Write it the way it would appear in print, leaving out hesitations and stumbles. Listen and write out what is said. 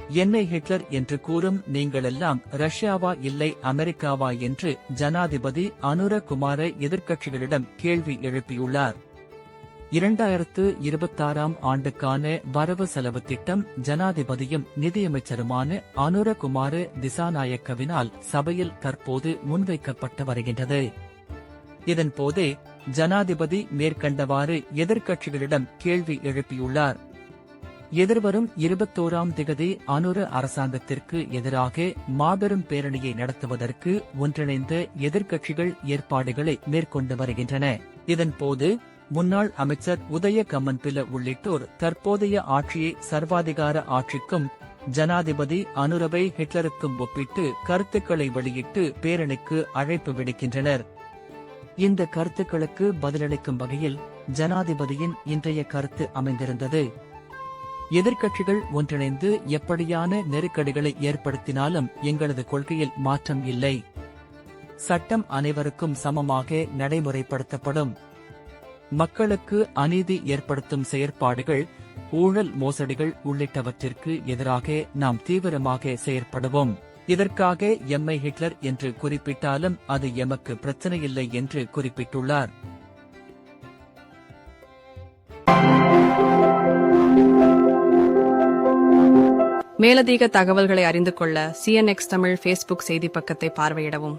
என்னை ஹிட்லர் என்று கூறும் நீங்களெல்லாம் ரஷ்யாவா இல்லை அமெரிக்காவா என்று ஜனாதிபதி அனுர குமார எதிர்க்கட்சிகளிடம் கேள்வி எழுப்பியுள்ளார். 2026ஆம் ஆண்டுக்கான வரவு செலவு திட்டம் ஜனாதிபதியும் நிதியமைச்சருமான அனுர குமார திசாநாயக்கவினால் சபையில் தற்போது முன்வைக்கப்பட்டு வருகின்றது. இதன்போதே ஜனாதிபதி மேற்கண்டவாறு எதிர்க்கட்சிகளிடம் கேள்வி எழுப்பியுள்ளார். எதிர்வரும் 21ஆம் திகதி அனுர அரசாங்கத்திற்கு எதிராக மாபெரும் பேரணியை நடத்துவதற்கு ஒன்றிணைந்த எதிர்க்கட்சிகள் ஏற்பாடுகளை மேற்கொண்டு வருகின்றன. இதன்போது முன்னாள் அமைச்சர் உதய கம்மன்பில உள்ளிட்டோர் தற்போதைய ஆட்சியை சர்வாதிகார ஆட்சிக்கும் ஜனாதிபதி அனுரவை ஹிட்லருக்கும் ஒப்பிட்டு கருத்துக்களை வெளியிட்டு பேரணிக்கு அழைப்பு விடுக்கின்றனர். இந்த கருத்துக்களுக்கு பதிலளிக்கும் வகையில் ஜனாதிபதியின் இன்றைய கருத்து அமைந்திருந்தது. எதிர்க்கட்சிகள் ஒன்றிணைந்து எப்படியான நெருக்கடிகளை ஏற்படுத்தினாலும் எங்களது கொள்கையில் மாற்றம் இல்லை. சட்டம் அனைவருக்கும் சமமாக நடைமுறைப்படுத்தப்படும். மக்களுக்கு அநீதி ஏற்படுத்தும் செயற்பாடுகள், ஊழல் மோசடிகள் உள்ளிட்டவற்றிற்கு எதிராக நாம் தீவிரமாக செயற்படுவோம். இதற்காக எம்மை ஹிட்லர் என்று குறிப்பிட்டாலும் அது எமக்கு பிரச்சனையில்லை என்று குறிப்பிட்டுள்ளார். மேலதிக தகவல்களை அறிந்து கொள்ள CNX தமிழ் ஃபேஸ்புக் செய்தி பக்கத்தை பார்வையிடவும்.